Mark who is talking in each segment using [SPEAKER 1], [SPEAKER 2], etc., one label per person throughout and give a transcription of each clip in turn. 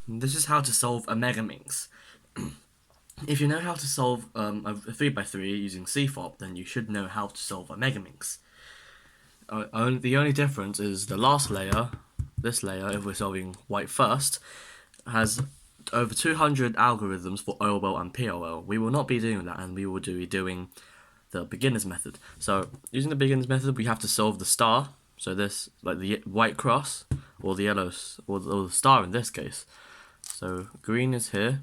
[SPEAKER 1] This is how to solve a Megaminx. If you know how to solve a 3x3 using CFOP, then you should know how to solve a Megaminx. The only difference is the last layer, this layer, if we're solving white first, has over 200 algorithms for OL and POL. We will not be doing that, and we will be doing the beginner's method. So using the beginner's method, we have to solve the star. So this, like the white cross, or the yellow, or the star in this case. So green is here,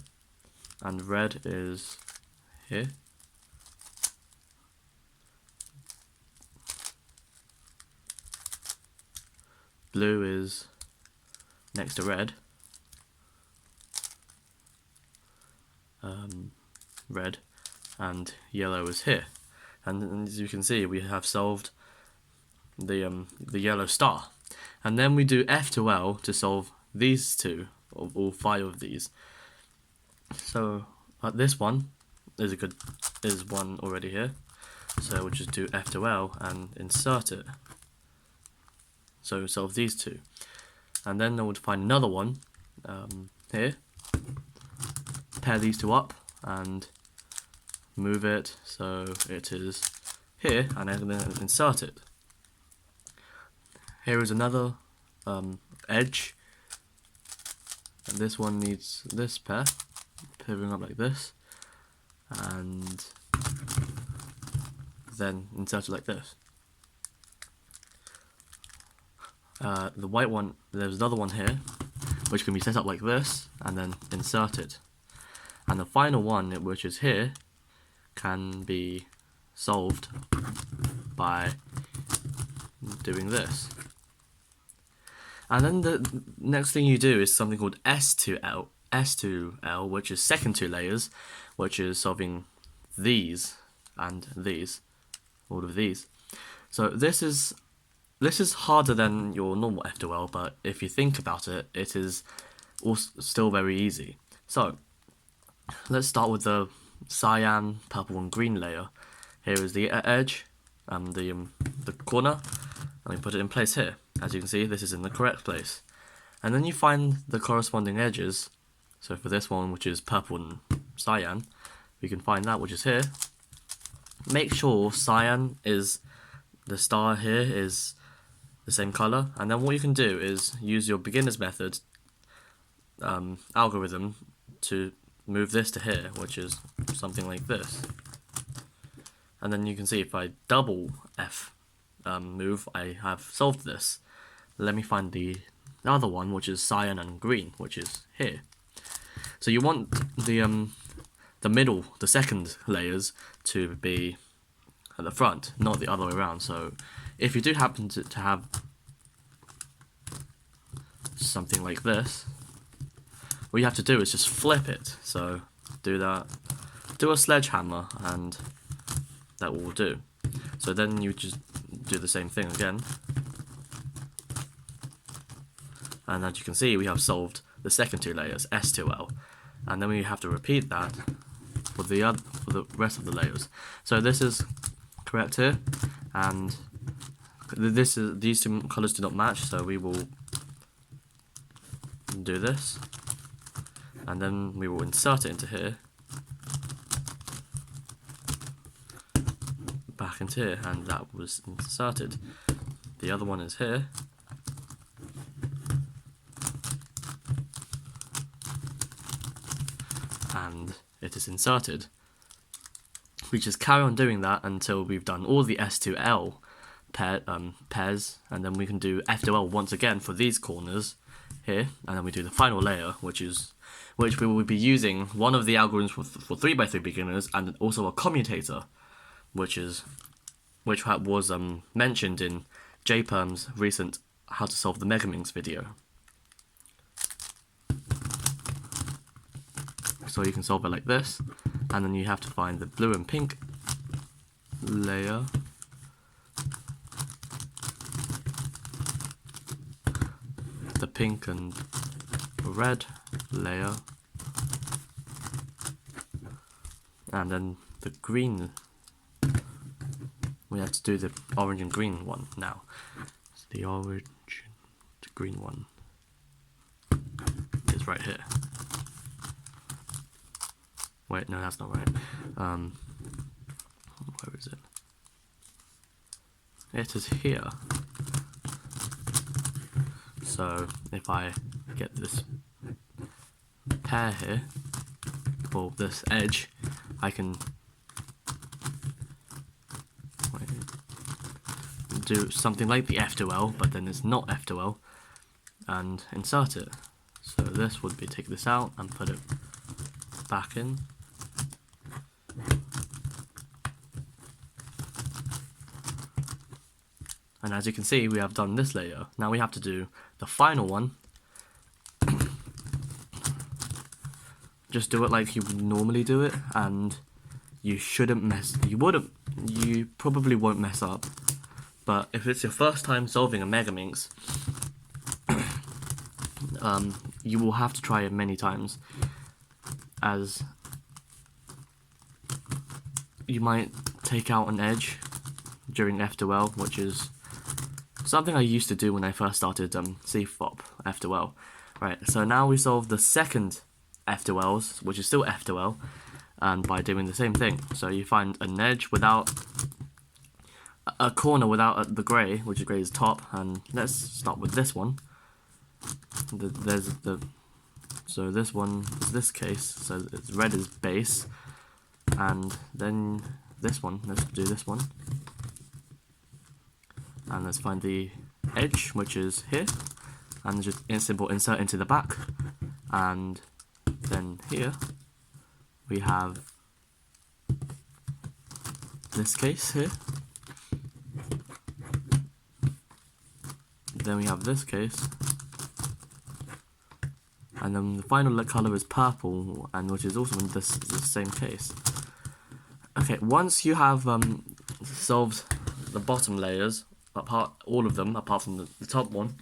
[SPEAKER 1] and red is here. Blue is next to red. Red, and yellow is here. And as you can see, we have solved the yellow star. And then we do F to L to solve these two, or all 5 of these. So this one is one already here. So we'll just do F to L and insert it. So solve these two. And then I would find another one here. Pair these two up and move it so it is here, and then insert it. Here is another edge, and this one needs this pair, pivoting up like this, and then insert it like this. The white one, there's another one here, which can be set up like this, and then inserted. And the final one, which is here, can be solved by doing this. And then the next thing you do is something called S to L, which is second 2 layers, which is solving these and these, all of these. So this is harder than your normal F to L, but if you think about it, it is also still very easy. So let's start with the cyan, purple, and green layer. Here is the edge, the corner, and we put it in place here. As you can see, this is in the correct place. And then you find the corresponding edges. So for this one, which is purple and cyan, we can find that, which is here. Make sure cyan is, the star here is the same color, and then what you can do is use your beginner's method algorithm to move this to here, which is something like this. And then you can see if I double F move, I have solved this. Let me find the other one, which is cyan and green, which is here. So you want the middle, the second layers, to be at the front, not the other way around. So if you do happen to have something like this, what you have to do is just flip it. So do that, do a sledgehammer, and that will do. So then you just do the same thing again, and as you can see, we have solved the second 2 layers, S to L, and then we have to repeat that for the rest of the layers. So this is correct here, and these 2 colors do not match, so we will do this, and then we will insert it into here, back into here, and that was inserted. The other one is here, and it is inserted. We just carry on doing that until we've done all the S to L pairs, and then we can do F to L once again for these corners here, and then we do the final layer, which we will be using one of the algorithms for 3x3 beginners, and also a commutator, which was mentioned in JPerm's recent How to Solve the Megaminx video. So you can solve it like this, and then you have to find the blue and pink layer, the pink and red layer, and then the green. We have to do the orange and green one now. So the orange, the green one is right here. Wait, no, that's not right. Where is it? It is here. So if I get this pair here, or this edge, I can do something like the F2L, but then it's not F2L, and insert it. So this would be take this out and put it back in. And as you can see, we have done this layer. Now we have to do the final one. Just do it like you would normally do it, and you shouldn't mess. You probably won't mess up. But if it's your first time solving a Megaminx, you will have to try it many times, as you might take out an edge during F2L, which is something I used to do when I first started CFOP F2L. Right, so now we solve the second F2Ls, which is still F2L, and by doing the same thing. So you find an edge without a corner without the grey, which is grey is top, and let's start with this one. So this one is this case, so it's red is base, and then this one, let's do this one. And let's find the edge, which is here, and just simple insert into the back. And then here we have this case here. Then we have this case. And then the final colour is purple, and which is also in the same case. Okay, once you have solved the bottom layers, all of them apart from the top one,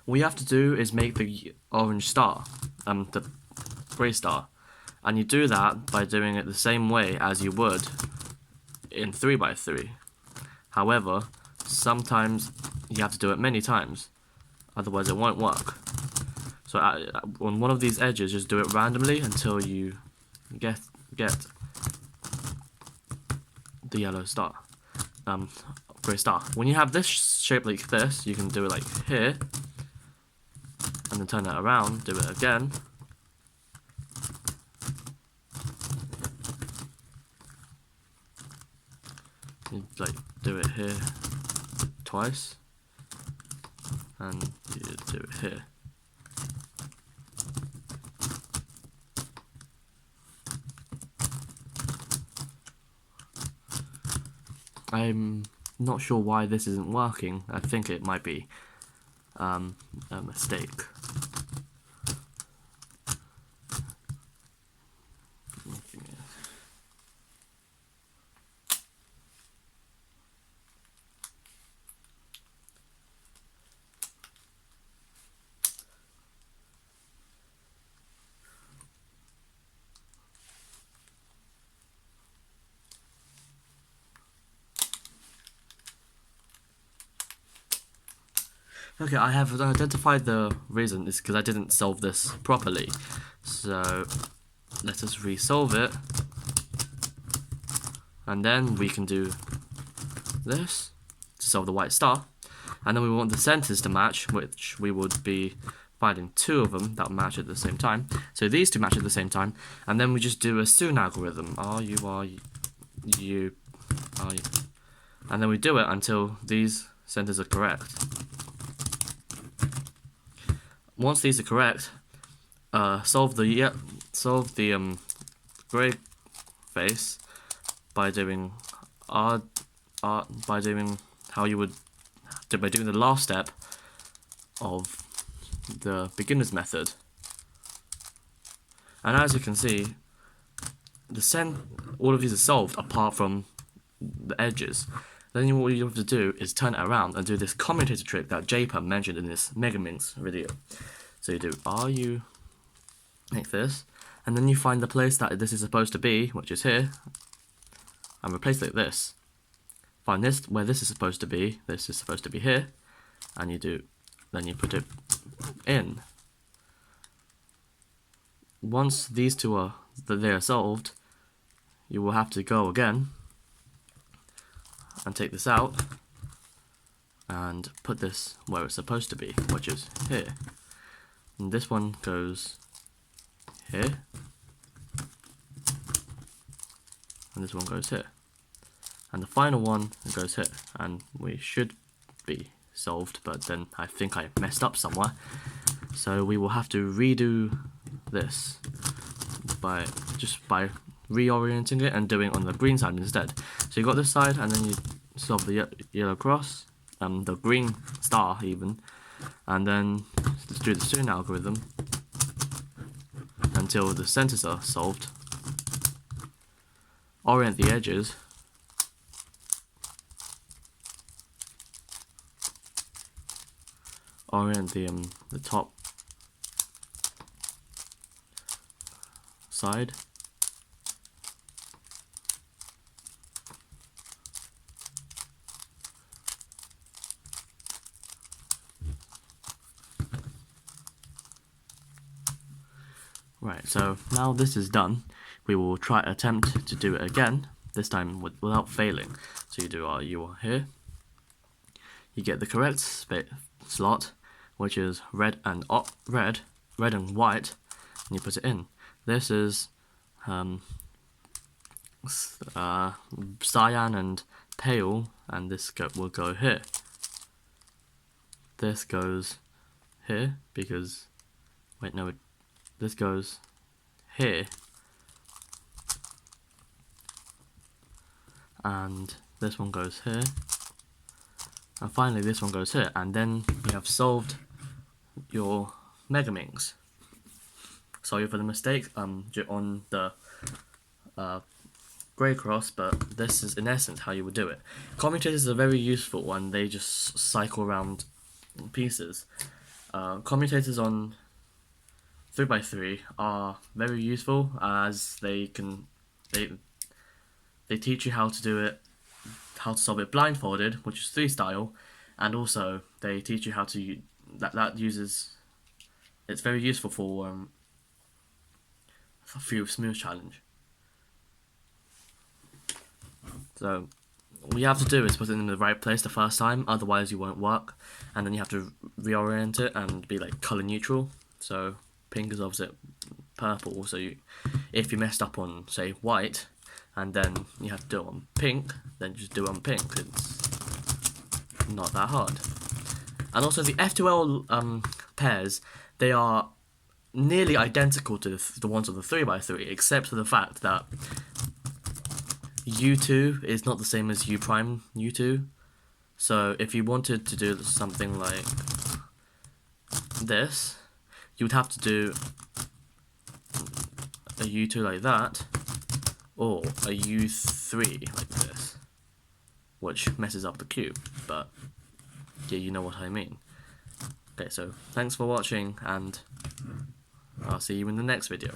[SPEAKER 1] all you have to do is make the orange star, the grey star, and you do that by doing it the same way as you would in 3x3. However, sometimes you have to do it many times, otherwise it won't work. So on one of these edges, just do it randomly until you get the yellow star, grey star. When you have this shape like this, you can do it like here, and then turn it around, do it again. You like do it here twice, and you do it here. I'm not sure why this isn't working. I think it might be a mistake. Okay, I have identified the reason. It's because I didn't solve this properly. So let us resolve it, and then we can do this to solve the white star. And then we want the centers to match, which we would be finding two of them that match at the same time. So these two match at the same time, and then we just do a Soon algorithm. And then we do it until these centers are correct. Once these are correct, solve the grey face by doing by doing the last step of the beginner's method. And as you can see, all of these are solved apart from the edges. Then what you have to do is turn it around and do this commutator trick that JPEG mentioned in this Megaminx video. So you do like this, and then you find the place that this is supposed to be, which is here, and replace it like this. Find this where this is supposed to be. This is supposed to be here, and then you put it in. once these two are solved, you will have to go again and take this out and put this where it's supposed to be, which is here. And this one goes here, and this one goes here, and the final one goes here, and we should be solved, but then I think I messed up somewhere, so we will have to redo this by reorienting it and doing it on the green side instead. So you got this side, and then you solve the yellow cross, the green star even, and then let's do the string algorithm until the centers are solved. Orient the edges, orient the top side, right, so now this is done, we will attempt to do it again, this time without failing. So you are here, you get the correct slot, which is red and white, and you put it in. This is cyan and pale, and this will go here. This goes here because, wait, no, this goes here, and this one goes here, and finally this one goes here, and then you have solved your Megaminx. Sorry for the mistake on the grey cross, but this is in essence how you would do it. Commutators are very useful when they just cycle around pieces. Commutators on 3x3 are very useful as they teach you how to solve it blindfolded, which is 3 style, and also they teach you how to it's very useful for smooth challenge. So what you have to do is put it in the right place the first time, otherwise you won't work, and then you have to reorient it and be like color neutral. So pink is opposite purple, so if you messed up on, say, white, and then you have to do it on pink, then just do it on pink. It's not that hard. And also the F2L pairs, they are nearly identical to the ones on the 3x3, except for the fact that U2 is not the same as U prime U2. So if you wanted to do something like this, you would have to do a U2 like that, or a U3 like this, which messes up the cube, but yeah, you know what I mean. Okay, so thanks for watching, and I'll see you in the next video.